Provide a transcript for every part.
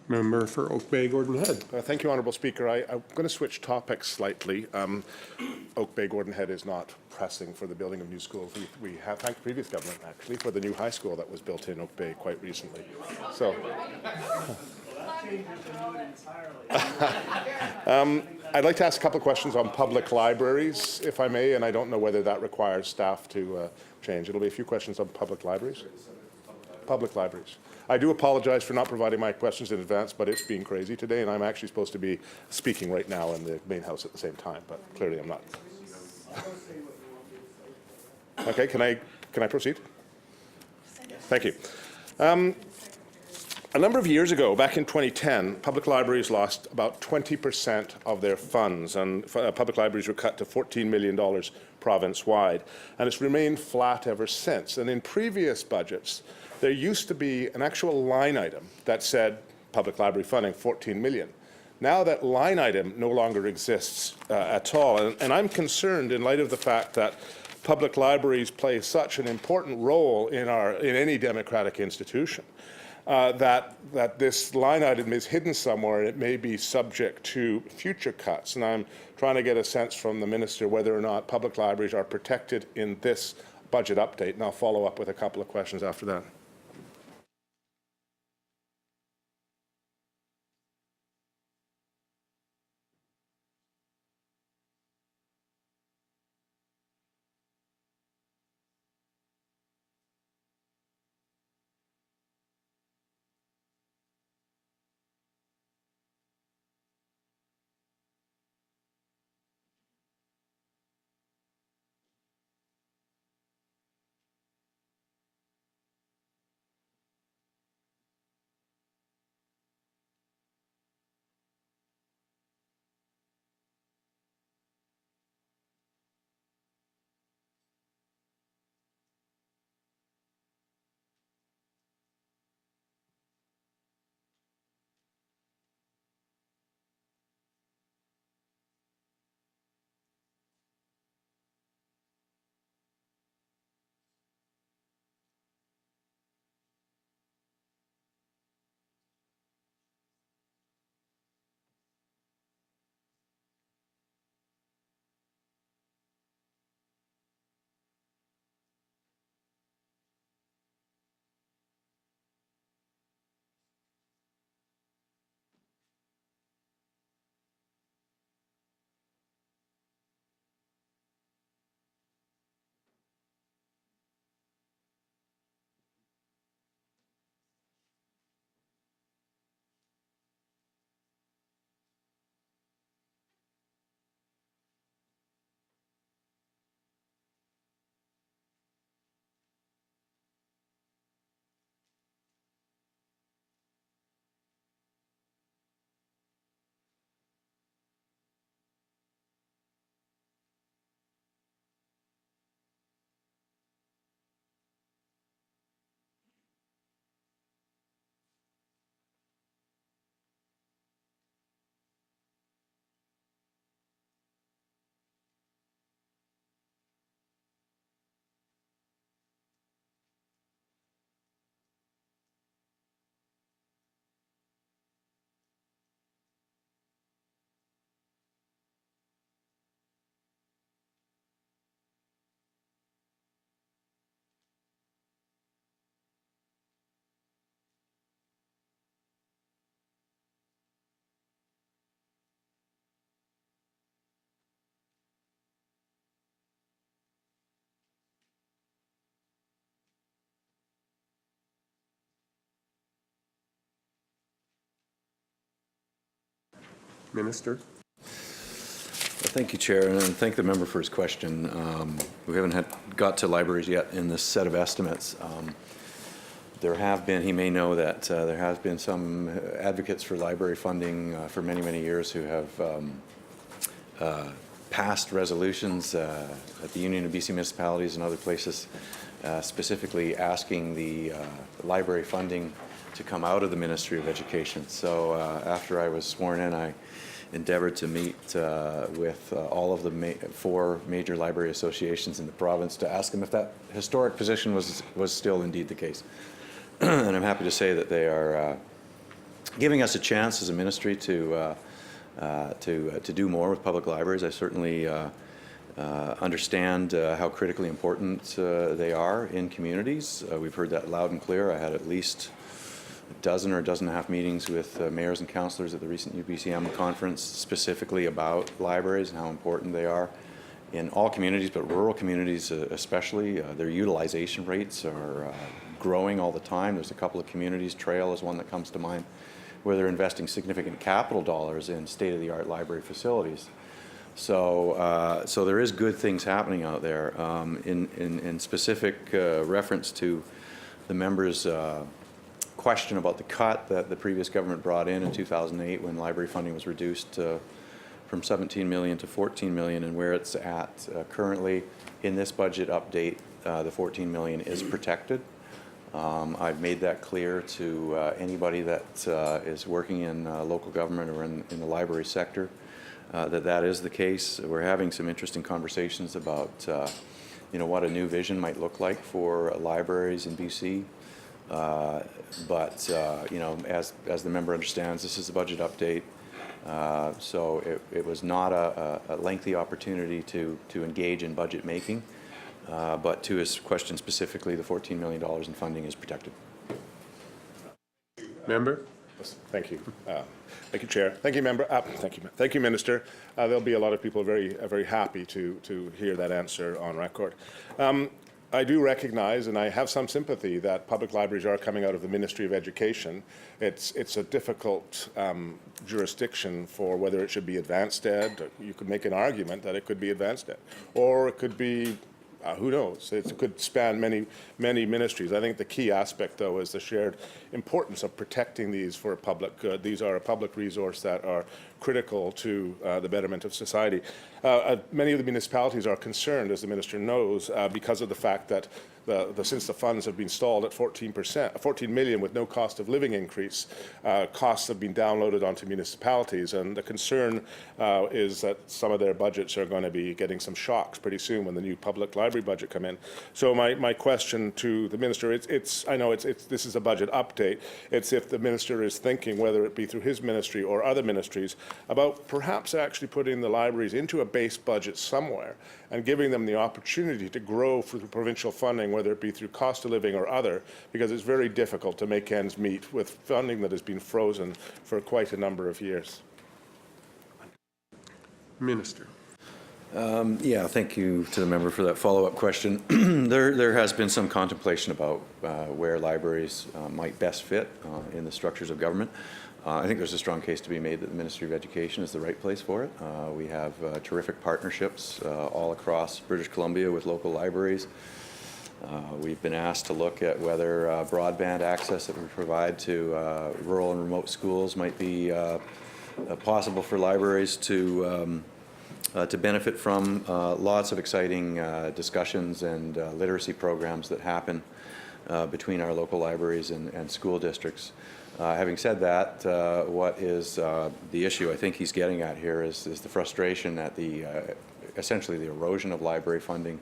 Member for Oak Bay, Gordon Head. Thank you, Honourable Speaker. I'm going to switch topics slightly. Oak Bay, Gordon Head is not pressing for the building of new schools. We have thanked the previous government, actually, for the new high school that was built in Oak Bay quite recently. So, I'd like to ask a couple of questions on public libraries, if I may, and I don't know whether that requires staff to change. It'll be a few questions on public libraries. Public libraries. I do apologize for not providing my questions in advance, but it's been crazy today, and I'm actually supposed to be speaking right now in the main house at the same time, but clearly I'm not. Okay, can I proceed? Thank you. A number of years ago, back in 2010, public libraries lost about 20% of their funds, and public libraries were cut to $14 million province-wide, and it's remained flat ever since. And in previous budgets, there used to be an actual line item that said public library funding, 14 million. Now that line item no longer exists at all, and I'm concerned in light of the fact that public libraries play such an important role in any democratic institution. That this line item is hidden somewhere and it may be subject to future cuts. And I'm trying to get a sense from the Minister whether or not public libraries are protected in this budget update, and I'll follow up with a couple of questions after that. Minister. Thank you, Chair, and thank the member for his question. We haven't got to libraries yet in this set of estimates. There have been, he may know that there has been some advocates for library funding for many, many years who have passed resolutions at the Union of BC Municipalities and other places specifically asking the library funding to come out of the Ministry of Education. So after I was sworn in, I endeavored to meet with all of the four major library associations in the province to ask them if that historic position was still indeed the case. And I'm happy to say that they are giving us a chance as a ministry to do more with public libraries. I certainly understand how critically important they are in communities. We've heard that loud and clear. I had at least a dozen or a dozen and a half meetings with mayors and councillors at the recent UBCM conference specifically about libraries and how important they are in all communities, but rural communities especially. Their utilization rates are growing all the time. There's a couple of communities, Trail is one that comes to mind, where they're investing significant capital dollars in state-of-the-art library facilities. So, so there is good things happening out there. In specific reference to the members' question about the cut that the previous government brought in 2008 when library funding was reduced from 17 million to 14 million, and where it's at currently in this budget update, the 14 million is protected. I've made that clear to anybody that is working in local government or in the library sector, that is the case. We're having some interesting conversations about what a new vision might look like for libraries in BC. But as the member understands, this is a budget update. So it was not a lengthy opportunity to engage in budget making. But to his question specifically, the $14 million in funding is protected. Member? Thank you. Thank you, Chair. Thank you, Member. Thank you, Minister. There'll be a lot of people very happy to hear that answer on record. I do recognize, and I have some sympathy, that public libraries are coming out of the Ministry of Education. It's a difficult jurisdiction for whether it should be advanced ed. You could make an argument that it could be advanced ed, or it could be who knows? It could span many ministries. I think the key aspect, though, is the shared importance of protecting these for public good. These are a public resource that are critical to the betterment of society. Many of the municipalities are concerned, as the Minister knows, because of the fact that since the funds have been stalled at 14 million with no cost of living increase, costs have been downloaded onto municipalities, and the concern is that some of their budgets are going to be getting some shocks pretty soon when the new public library budget come in. So my question to the Minister, I know this is a budget update. It's if the Minister is thinking, whether it be through his ministry or other ministries, about perhaps actually putting the libraries into a base budget somewhere and giving them the opportunity to grow through provincial funding, whether it be through cost of living or other, because it's very difficult to make ends meet with funding that has been frozen for quite a number of years. Minister. Yeah, thank you to the member for that follow-up question. There has been some contemplation about where libraries might best fit in the structures of government. I think there's a strong case to be made that the Ministry of Education is the right place for it. We have terrific partnerships all across British Columbia with local libraries. We've been asked to look at whether broadband access that we provide to rural and remote schools might be possible for libraries to benefit from. Lots of exciting discussions and literacy programs that happen between our local libraries and school districts. Having said that, what is the issue I think he's getting at here is the frustration at essentially the erosion of library funding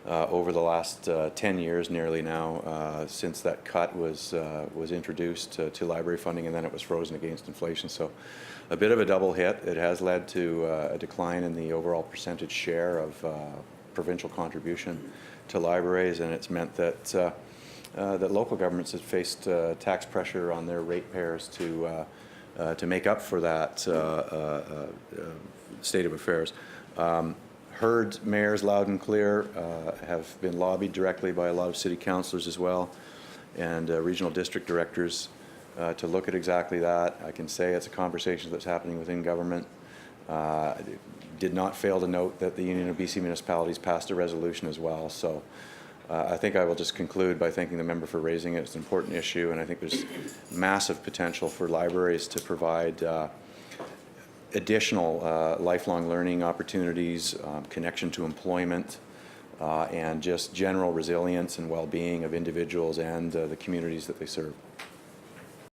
over the last 10 years nearly now, since that cut was introduced to library funding, and then it was frozen against inflation. So a bit of a double hit. It has led to a decline in the overall percentage share of provincial contribution to libraries, and it's meant that that local governments have faced tax pressure on their ratepayers to make up for that state of affairs. Heard mayors loud and clear, have been lobbied directly by a lot of city councillors as well, and regional district directors to look at exactly that. I can say it's a conversation that's happening within government. Did not fail to note that the Union of BC Municipalities passed a resolution as well. So I think I will just conclude by thanking the member for raising it. It's an important issue, and I think there's massive potential for libraries to provide additional lifelong learning opportunities, connection to employment, and just general resilience and well-being of individuals and the communities that they serve.